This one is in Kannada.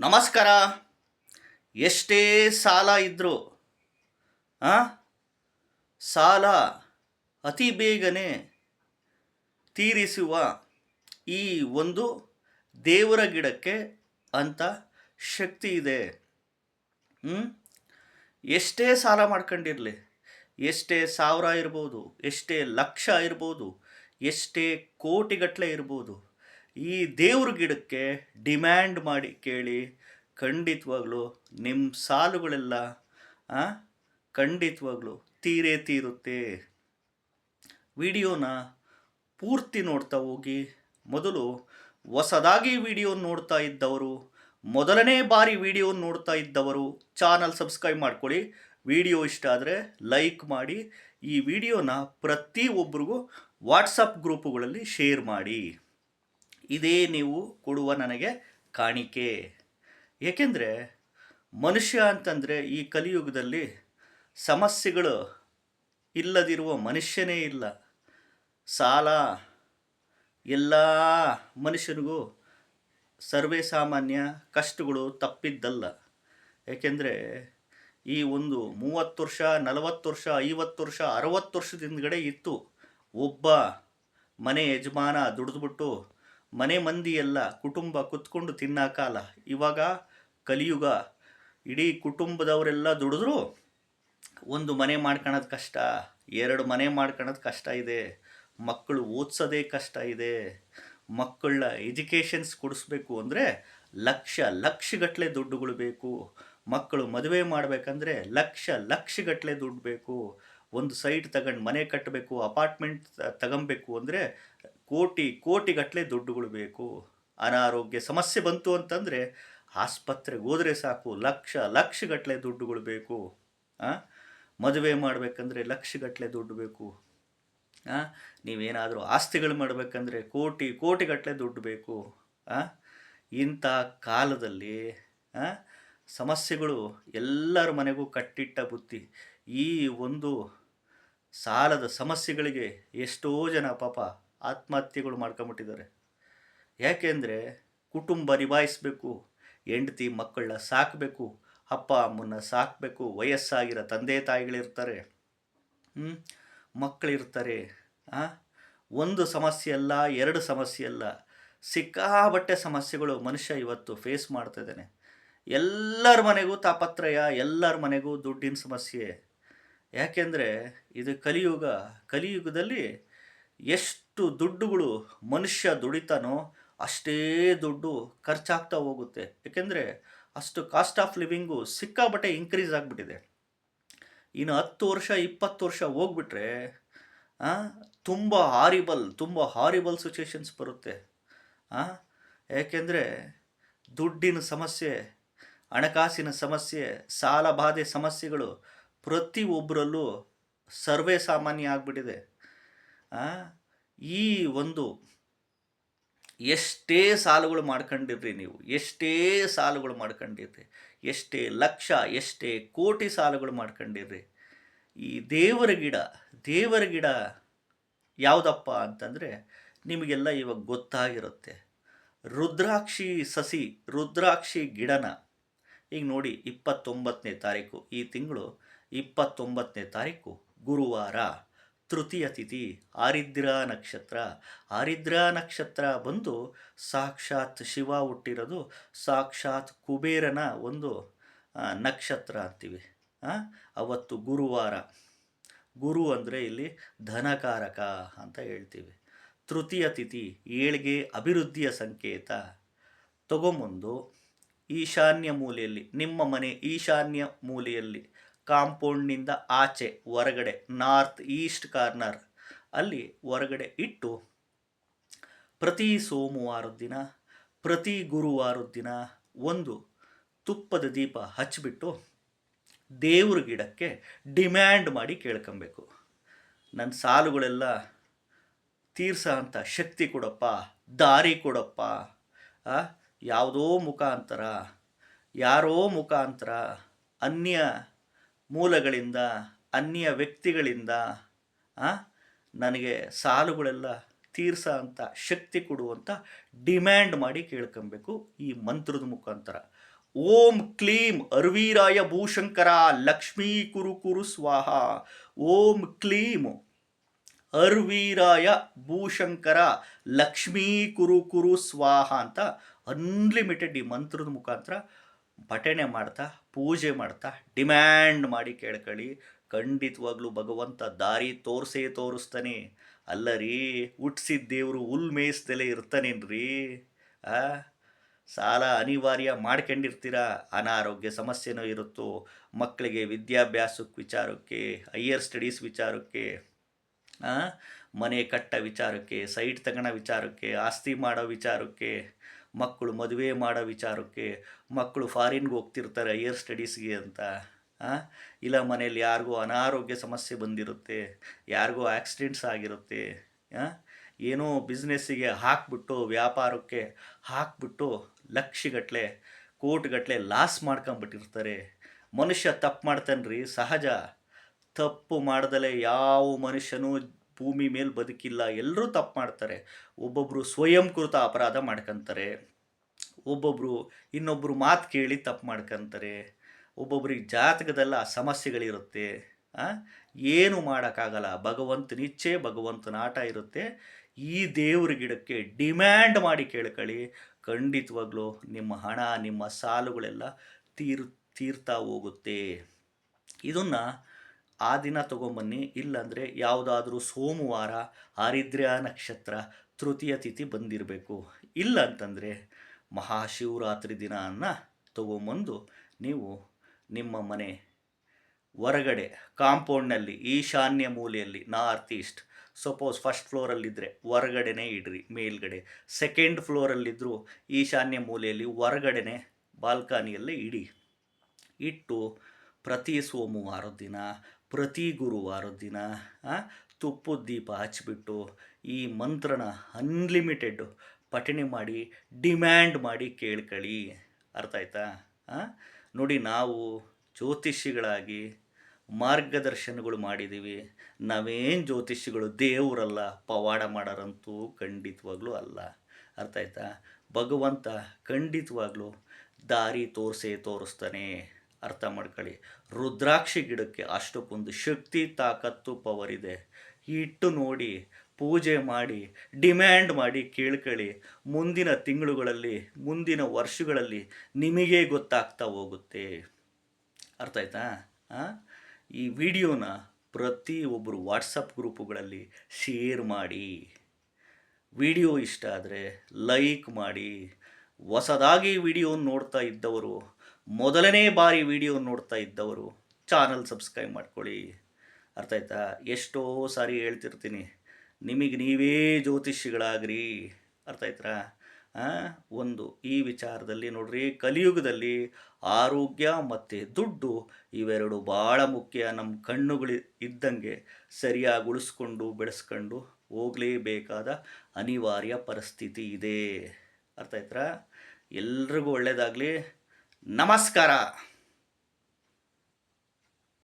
ನಮಸ್ಕಾರ. ಎಷ್ಟೇ ಸಾಲ ಇದ್ದರೂ ಸಾಲ ಅತಿ ಬೇಗನೆ ತೀರಿಸುವ ಈ ಒಂದು ದೇವರ ಗಿಡಕ್ಕೆ ಅಂತ ಶಕ್ತಿ ಇದೆ. ಎಷ್ಟೇ ಸಾಲ ಮಾಡ್ಕೊಂಡಿರಲಿ, ಎಷ್ಟೇ ಸಾವಿರ ಇರ್ಬೋದು, ಎಷ್ಟೇ ಲಕ್ಷ ಇರ್ಬೋದು, ಎಷ್ಟೇ ಕೋಟಿಗಟ್ಟಲೆ ಇರ್ಬೋದು, ಈ ದೇವ್ರ ಗಿಡಕ್ಕೆ ಡಿಮ್ಯಾಂಡ್ ಮಾಡಿ ಕೇಳಿ, ಖಂಡಿತವಾಗ್ಲೂ ನಿಮ್ಮ ಸಾಲುಗಳೆಲ್ಲ ಖಂಡಿತವಾಗ್ಲೂ ತೀರೇ ತೀರುತ್ತೆ. ವಿಡಿಯೋನ ಪೂರ್ತಿ ನೋಡ್ತಾ ಹೋಗಿ. ಮೊದಲು ಹೊಸದಾಗಿ ವಿಡಿಯೋ ನೋಡ್ತಾ ಇದ್ದವರು, ಮೊದಲನೇ ಬಾರಿ ವಿಡಿಯೋ ನೋಡ್ತಾ ಇದ್ದವರು ಚಾನಲ್ ಸಬ್ಸ್ಕ್ರೈಬ್ ಮಾಡ್ಕೊಳ್ಳಿ. ವಿಡಿಯೋ ಇಷ್ಟ ಆದರೆ ಲೈಕ್ ಮಾಡಿ. ಈ ವಿಡಿಯೋನ ಪ್ರತಿಯೊಬ್ಬರಿಗೂ ವಾಟ್ಸಪ್ ಗ್ರೂಪುಗಳಲ್ಲಿ ಶೇರ್ ಮಾಡಿ. ಇದೇ ನೀವು ಕೊಡುವ ನನಗೆ ಕಾಣಿಕೆ. ಏಕೆಂದರೆ ಮನುಷ್ಯ ಅಂತಂದರೆ ಈ ಕಲಿಯುಗದಲ್ಲಿ ಸಮಸ್ಯೆಗಳು ಇಲ್ಲದಿರುವ ಮನುಷ್ಯನೇ ಇಲ್ಲ. ಸಾಲ ಎಲ್ಲ ಮನುಷ್ಯನಿಗೂ ಸರ್ವೇ ಸಾಮಾನ್ಯ, ಕಷ್ಟಗಳು ತಪ್ಪಿದ್ದಲ್ಲ. ಏಕೆಂದರೆ ಈ ಒಂದು 30 ವರ್ಷ, 40 ವರ್ಷ, 50 ವರ್ಷ, 60 ವರ್ಷದ ಹಿಂದ್ಗಡೆ ಇತ್ತು. ಒಬ್ಬ ಮನೆ ಯಜಮಾನ ದುಡಿದ್ಬಿಟ್ಟು ಮನೆ ಮಂದಿ ಎಲ್ಲ ಕುಟುಂಬ ಕುತ್ಕೊಂಡು ತಿನ್ನೋ ಕಾಲ. ಇವಾಗ ಕಲಿಯುಗ, ಇಡೀ ಕುಟುಂಬದವರೆಲ್ಲ ದುಡಿದ್ರು ಒಂದು ಮನೆ ಮಾಡ್ಕೊಳ್ಳೋದು ಕಷ್ಟ, 2 ಮನೆ ಮಾಡ್ಕೊಳ್ಳೋದು ಕಷ್ಟ ಇದೆ. ಮಕ್ಕಳು ಓದಿಸೋದೇ ಕಷ್ಟ ಇದೆ. ಮಕ್ಕಳ ಎಜುಕೇಷನ್ಸ್ ಕೊಡಿಸ್ಬೇಕು ಅಂದರೆ ಲಕ್ಷಗಟ್ಟಲೆ ದುಡ್ಡುಗಳು ಬೇಕು. ಮಕ್ಕಳು ಮದುವೆ ಮಾಡಬೇಕಂದ್ರೆ ಲಕ್ಷಗಟ್ಟಲೆ ದುಡ್ಡು ಬೇಕು. ಒಂದು ಸೈಟ್ ತಗೊಂಡು ಮನೆ ಕಟ್ಟಬೇಕು, ಅಪಾರ್ಟ್ಮೆಂಟ್ ತಗೊಬೇಕು ಅಂದರೆ ಕೋಟಿಗಟ್ಟಲೆ ದುಡ್ಡುಗಳು ಬೇಕು. ಅನಾರೋಗ್ಯ ಸಮಸ್ಯೆ ಬಂತು ಅಂತಂದರೆ ಆಸ್ಪತ್ರೆಗೆ ಹೋದರೆ ಸಾಕು, ಲಕ್ಷಗಟ್ಟಲೆ ದುಡ್ಡುಗಳು ಬೇಕು. ಮದುವೆ ಮಾಡಬೇಕಂದ್ರೆ ಲಕ್ಷಗಟ್ಟಲೆ ದುಡ್ಡು ಬೇಕು. ನೀವೇನಾದರೂ ಆಸ್ತಿಗಳು ಮಾಡಬೇಕಂದ್ರೆ ಕೋಟಿಗಟ್ಟಲೆ ದುಡ್ಡು ಬೇಕು. ಇಂಥ ಕಾಲದಲ್ಲಿ ಸಮಸ್ಯೆಗಳು ಎಲ್ಲರ ಮನೆಗೂ ಕಟ್ಟಿಟ್ಟ ಬುತ್ತಿ. ಈ ಒಂದು ಸಾಲದ ಸಮಸ್ಯೆಗಳಿಗೆ ಎಷ್ಟೋ ಜನ ಪಾಪ ಆತ್ಮಹತ್ಯೆಗಳು ಮಾಡ್ಕೊಂಬಿಟ್ಟಿದ್ದಾರೆ. ಯಾಕೆಂದರೆ ಕುಟುಂಬ ನಿಭಾಯಿಸಬೇಕು, ಹೆಂಡತಿ ಮಕ್ಕಳನ್ನ ಸಾಕಬೇಕು, ಅಪ್ಪ ಅಮ್ಮನ್ನ ಸಾಕಬೇಕು, ವಯಸ್ಸಾಗಿರೋ ತಂದೆ ತಾಯಿಗಳಿರ್ತಾರೆ, ಮಕ್ಕಳಿರ್ತಾರೆ. ಒಂದು ಸಮಸ್ಯೆ ಅಲ್ಲ, 2 ಸಮಸ್ಯೆ ಅಲ್ಲ, ಸಿಕ್ಕಾಬಟ್ಟೆ ಸಮಸ್ಯೆಗಳು ಮನುಷ್ಯ ಇವತ್ತು ಫೇಸ್ ಮಾಡ್ತಾ ಇದ್ದಾನೆ. ಎಲ್ಲರ ಮನೆಗೂ ತಾಪತ್ರಯ, ಎಲ್ಲರ ಮನೆಗೂ ದುಡ್ಡಿನ ಸಮಸ್ಯೆ. ಯಾಕೆಂದರೆ ಇದು ಕಲಿಯುಗದಲ್ಲಿ ಎಷ್ಟು ದುಡ್ಡುಗಳು ಮನುಷ್ಯ ದುಡಿತಾನೋ ಅಷ್ಟೇ ದುಡ್ಡು ಖರ್ಚಾಗ್ತಾ ಹೋಗುತ್ತೆ. ಏಕೆಂದರೆ ಅಷ್ಟು ಕಾಸ್ಟ್ ಆಫ್ ಲಿವಿಂಗು ಸಿಕ್ಕಾಬಟ್ಟೆ ಇನ್ಕ್ರೀಸ್ ಆಗಿಬಿಟ್ಟಿದೆ. ಇನ್ನು 10 ವರ್ಷ 20 ವರ್ಷ ಹೋಗ್ಬಿಟ್ರೆ ತುಂಬ ಹಾರಿಬಲ್ ಸಿಚುವೇಶನ್ಸ್ ಬರುತ್ತೆ. ಯಾಕೆಂದರೆ ದುಡ್ಡಿನ ಸಮಸ್ಯೆ, ಹಣಕಾಸಿನ ಸಮಸ್ಯೆ, ಸಾಲ ಬಾಧೆ ಸಮಸ್ಯೆಗಳು ಪ್ರತಿಯೊಬ್ಬರಲ್ಲೂ ಸರ್ವೇ ಸಾಮಾನ್ಯ ಆಗಿಬಿಟ್ಟಿದೆ. ಈ ಒಂದು ಎಷ್ಟೇ ಸಾಲಗಳು ಮಾಡ್ಕೊಂಡಿರ್ರಿ ನೀವು, ಎಷ್ಟೇ ಸಾಲಗಳು ಮಾಡ್ಕೊಂಡಿರ್ರಿ, ಎಷ್ಟೇ ಲಕ್ಷ, ಎಷ್ಟೇ ಕೋಟಿ ಸಾಲಗಳು ಮಾಡ್ಕೊಂಡಿರ್ರಿ, ಈ ದೇವರ ಗಿಡ ಯಾವುದಪ್ಪ ಅಂತಂದರೆ ನಿಮಗೆಲ್ಲ ಇವಾಗ ಗೊತ್ತಾಗಿರುತ್ತೆ. ರುದ್ರಾಕ್ಷಿ ಗಿಡನ ಈಗ ನೋಡಿ, 29ನೇ ತಾರೀಕು, ಈ ತಿಂಗಳು 29ನೇ ತಾರೀಕು ಗುರುವಾರ, ತೃತೀಯ ತಿಥಿ, ಆರಿದ್ರಾ ನಕ್ಷತ್ರ ಬಂದು ಸಾಕ್ಷಾತ್ ಶಿವ ಹುಟ್ಟಿರೋದು, ಸಾಕ್ಷಾತ್ ಕುಬೇರನ ಒಂದು ನಕ್ಷತ್ರ ಅಂತೀವಿ. ಅವತ್ತು ಗುರುವಾರ. ಗುರು ಅಂದರೆ ಇಲ್ಲಿ ಧನಕಾರಕ ಅಂತ ಹೇಳ್ತೀವಿ. ತೃತೀಯ ತಿಥಿ, ಏಳಿಗೆ, ಅಭಿವೃದ್ಧಿಯ ಸಂಕೇತ. ತಗೊಂಬಂದು ಈಶಾನ್ಯ ಮೂಲೆಯಲ್ಲಿ, ನಿಮ್ಮ ಮನೆ ಈಶಾನ್ಯ ಮೂಲೆಯಲ್ಲಿ, ಕಾಂಪೌಂಡ್ನಿಂದ ಆಚೆ ಹೊರಗಡೆ ನಾರ್ತ್ ಈಸ್ಟ್ ಕಾರ್ನರ್ ಅಲ್ಲಿ ಹೊರಗಡೆ ಇಟ್ಟು, ಪ್ರತಿ ಸೋಮವಾರದ ದಿನ, ಪ್ರತಿ ಗುರುವಾರದ ದಿನ ಒಂದು ತುಪ್ಪದ ದೀಪ ಹಚ್ಚಿಬಿಟ್ಟು ದೇವ್ರ ಗಿಡಕ್ಕೆ ಡಿಮ್ಯಾಂಡ್ ಮಾಡಿ ಕೇಳ್ಕೊಬೇಕು. ನನ್ನ ಸಾಲುಗಳೆಲ್ಲ ತೀರ್ಸೋ ಅಂಥ ಶಕ್ತಿ ಕೊಡಪ್ಪ, ದಾರಿ ಕೊಡಪ್ಪ. ಯಾವುದೋ ಮುಖಾಂತರ, ಯಾರೋ ಮುಖಾಂತರ, ಅನ್ಯ ಮೂಲಗಳಿಂದ, ಅನ್ಯ ವ್ಯಕ್ತಿಗಳಿಂದ ನನಗೆ ಸಾಲುಗಳೆಲ್ಲ ತೀರ್ಸೋ ಅಂಥ ಶಕ್ತಿ ಕೊಡುವಂಥ ಡಿಮ್ಯಾಂಡ್ ಮಾಡಿ ಕೇಳ್ಕೊಬೇಕು ಈ ಮಂತ್ರದ ಮುಖಾಂತರ. ಓಂ ಕ್ಲೀಂ ಅರ್ವೀರಾಯ ಭೂಶಂಕರ ಲಕ್ಷ್ಮೀ ಕುರು ಕುರು ಸ್ವಾಹ. ಓಂ ಕ್ಲೀಂ ಅರ್ವೀರಾಯ ಭೂಶಂಕರ ಲಕ್ಷ್ಮೀ ಕುರು ಕುರು ಸ್ವಾಹ ಅಂತ ಅನ್ಲಿಮಿಟೆಡ್ ಈ ಮಂತ್ರದ ಮುಖಾಂತರ ಪಠಣೆ ಮಾಡ್ತಾ ಪೂಜೆ ಮಾಡ್ತಾ ಡಿಮ್ಯಾಂಡ್ ಮಾಡಿ ಕೇಳ್ಕೊಳ್ಳಿ. ಖಂಡಿತವಾಗ್ಲೂ ಭಗವಂತ ದಾರಿ ತೋರಿಸೇ ತೋರಿಸ್ತಾನೆ. ಅಲ್ಲರಿ ಹುಟ್ಸಿದ ದೇವರು ಹುಲ್ ಮೇಯಿಸ್ದಲೇ ಇರ್ತಾನೇನ್ರಿ? ಆ ಸಾಲ ಅನಿವಾರ್ಯ ಮಾಡ್ಕೊಂಡಿರ್ತೀರ, ಅನಾರೋಗ್ಯ ಸಮಸ್ಯೆನೂ ಇರುತ್ತೋ, ಮಕ್ಕಳಿಗೆ ವಿದ್ಯಾಭ್ಯಾಸಕ್ಕೆ ವಿಚಾರಕ್ಕೆ, ಹೈಯರ್ ಸ್ಟಡೀಸ್ ವಿಚಾರಕ್ಕೆ, ಮನೆ ಕಟ್ಟ ವಿಚಾರಕ್ಕೆ, ಸೈಟ್ ತಗೊಳ್ಳೋ ವಿಚಾರಕ್ಕೆ, ಆಸ್ತಿ ಮಾಡೋ ವಿಚಾರಕ್ಕೆ, ಮಕ್ಕಳು ಮದುವೆ ಮಾಡೋ ವಿಚಾರಕ್ಕೆ, ಮಕ್ಕಳು ಫಾರಿನ್ಗೆ ಹೋಗ್ತಿರ್ತಾರೆ ಹೈಯರ್ ಸ್ಟಡೀಸ್ಗೆ ಅಂತ, ಇಲ್ಲ ಮನೇಲಿ ಯಾರಿಗೂ ಅನಾರೋಗ್ಯ ಸಮಸ್ಯೆ ಬಂದಿರುತ್ತೆ, ಯಾರಿಗೂ ಆಕ್ಸಿಡೆಂಟ್ಸ್ ಆಗಿರುತ್ತೆ, ಏನೋ ಬಿಸ್ನೆಸ್ಸಿಗೆ ಹಾಕ್ಬಿಟ್ಟು ವ್ಯಾಪಾರಕ್ಕೆ ಹಾಕ್ಬಿಟ್ಟು ಲಕ್ಷಗಟ್ಟಲೆ ಕೋಟಿಗಟ್ಟಲೆ ಲಾಸ್ ಮಾಡ್ಕೊಂಬಿಟ್ಟಿರ್ತಾರೆ. ಮನುಷ್ಯ ತಪ್ಪು ಮಾಡ್ತಾನ್ರಿ, ಸಹಜ. ತಪ್ಪು ಮಾಡ್ದಲೇ ಯಾವ ಮನುಷ್ಯನೂ ಭೂಮಿ ಮೇಲೆ ಬದುಕಿಲ್ಲ. ಎಲ್ಲರೂ ತಪ್ಪು ಮಾಡ್ತಾರೆ. ಒಬ್ಬೊಬ್ಬರು ಸ್ವಯಂಕೃತ ಅಪರಾಧ ಮಾಡ್ಕೊತಾರೆ, ಒಬ್ಬೊಬ್ಬರು ಇನ್ನೊಬ್ಬರು ಮಾತು ಕೇಳಿ ತಪ್ಪು ಮಾಡ್ಕೊತಾರೆ, ಒಬ್ಬೊಬ್ರಿಗೆ ಜಾತಕದಲ್ಲ ಸಮಸ್ಯೆಗಳಿರುತ್ತೆ. ಏನು ಮಾಡೋಕ್ಕಾಗಲ್ಲ. ಭಗವಂತನ ಇಚ್ಛೆ, ಭಗವಂತನ ಆಟ ಇರುತ್ತೆ. ಈ ದೇವ್ರ ಗಿಡಕ್ಕೆ ಡಿಮ್ಯಾಂಡ್ ಮಾಡಿ ಕೇಳ್ಕೊಳ್ಳಿ. ಖಂಡಿತವಾಗ್ಲೂ ನಿಮ್ಮ ಹಣ, ನಿಮ್ಮ ಸಾಲುಗಳೆಲ್ಲ ತೀರ್ತಾ ಹೋಗುತ್ತೆ. ಇದನ್ನು ಆ ದಿನ ತೊಗೊಂಬನ್ನಿ. ಇಲ್ಲಾಂದರೆ ಯಾವುದಾದ್ರೂ ಸೋಮವಾರ ಆರಿದ್ರ್ಯ ನಕ್ಷತ್ರ ತೃತೀಯ ತಿಥಿ ಬಂದಿರಬೇಕು. ಇಲ್ಲ ಅಂತಂದರೆ ಮಹಾಶಿವರಾತ್ರಿ ದಿನವನ್ನು ತೊಗೊಂಬಂದು ನೀವು ನಿಮ್ಮ ಮನೆ ಹೊರಗಡೆ ಕಾಂಪೌಂಡ್ನಲ್ಲಿ ಈಶಾನ್ಯ ಮೂಲೆಯಲ್ಲಿ ನಾರ್ತ್ ಈಸ್ಟ್, ಸಪೋಸ್ ಫಸ್ಟ್ ಫ್ಲೋರಲ್ಲಿದ್ದರೆ ಹೊರಗಡೆನೇ ಇಡ್ರಿ, ಮೇಲ್ಗಡೆ. ಸೆಕೆಂಡ್ ಫ್ಲೋರಲ್ಲಿದ್ದರೂ ಈಶಾನ್ಯ ಮೂಲೆಯಲ್ಲಿ ಹೊರಗಡೆನೆ ಬಾಲ್ಕನಿಯಲ್ಲೇ ಇಡಿ. ಇಟ್ಟು ಪ್ರತಿ ಸೋಮವಾರದ ದಿನ, ಪ್ರತಿ ಗುರುವಾರದ ದಿನ ತುಪ್ಪದ ದೀಪ ಹಚ್ಚಿಬಿಟ್ಟು ಈ ಮಂತ್ರನ ಅನ್ಲಿಮಿಟೆಡ್ ಪಠಣೆ ಮಾಡಿ ಡಿಮ್ಯಾಂಡ್ ಮಾಡಿ ಕೇಳ್ಕೊಳ್ಳಿ. ಅರ್ಥ ಆಯ್ತಾ? ನೋಡಿ, ನಾವು ಜ್ಯೋತಿಷಿಗಳಾಗಿ ಮಾರ್ಗದರ್ಶನಗಳು ಮಾಡಿದ್ದೀವಿ. ನಾವೇನು ಜ್ಯೋತಿಷಿಗಳು ದೇವರಲ್ಲ, ಪವಾಡ ಮಾಡೋರಂತೂ ಖಂಡಿತವಾಗ್ಲೂ ಅಲ್ಲ. ಅರ್ಥ ಆಯ್ತಾ? ಭಗವಂತ ಖಂಡಿತವಾಗ್ಲೂ ದಾರಿ ತೋರಿಸ್ತಾನೆ. ಅರ್ಥ ಮಾಡ್ಕೊಳ್ಳಿ. ರುದ್ರಾಕ್ಷಿ ಗಿಡಕ್ಕೆ ಅಷ್ಟಕ್ಕೊಂದು ಶಕ್ತಿ, ತಾಕತ್ತು, ಪವರ್ ಇದೆ. ಇಟ್ಟು ನೋಡಿ, ಪೂಜೆ ಮಾಡಿ, ಡಿಮ್ಯಾಂಡ್ ಮಾಡಿ ಕೇಳ್ಕೊಳ್ಳಿ. ಮುಂದಿನ ತಿಂಗಳುಗಳಲ್ಲಿ, ಮುಂದಿನ ವರ್ಷಗಳಲ್ಲಿ ನಿಮಗೇ ಗೊತ್ತಾಗ್ತಾ ಹೋಗುತ್ತೆ. ಅರ್ಥ ಆಯ್ತಾ? ಈ ವಿಡಿಯೋನ ಪ್ರತಿಯೊಬ್ಬರು ವಾಟ್ಸಪ್ ಗ್ರೂಪುಗಳಲ್ಲಿ ಶೇರ್ ಮಾಡಿ. ವಿಡಿಯೋ ಇಷ್ಟ ಆದರೆ ಲೈಕ್ ಮಾಡಿ. ಹೊಸದಾಗಿ ವಿಡಿಯೋ ನೋಡ್ತಾ ಇದ್ದವರು, ಮೊದಲನೇ ಬಾರಿ ವಿಡಿಯೋ ನೋಡ್ತಾ ಇದ್ದವರು ಚಾನಲ್ ಸಬ್ಸ್ಕ್ರೈಬ್ ಮಾಡ್ಕೊಳ್ಳಿ. ಅರ್ಥ ಆಯ್ತಾ? ಎಷ್ಟೋ ಸಾರಿ ಹೇಳ್ತಿರ್ತೀನಿ, ನಿಮಗೆ ನೀವೇ ಜ್ಯೋತಿಷಿಗಳಾಗ್ರಿ. ಅರ್ಥ ಆಯ್ತಾ? ಒಂದು ಈ ವಿಚಾರದಲ್ಲಿ ನೋಡ್ರಿ, ಕಲಿಯುಗದಲ್ಲಿ ಆರೋಗ್ಯ ಮತ್ತು ದುಡ್ಡು ಇವೆರಡು ಭಾಳ ಮುಖ್ಯ. ನಮ್ಮ ಕಣ್ಣುಗಳು ಇದ್ದಂಗೆ ಸರಿಯಾಗಿ ಉಳಿಸ್ಕೊಂಡು ಬೆಳೆಸ್ಕೊಂಡು ಹೋಗಲೇಬೇಕಾದ ಅನಿವಾರ್ಯ ಪರಿಸ್ಥಿತಿ ಇದೆ. ಅರ್ಥ ಆಯ್ತಾ? ಎಲ್ರಿಗೂ ಒಳ್ಳೆಯದಾಗಲಿ. ನಮಸ್ಕಾರ.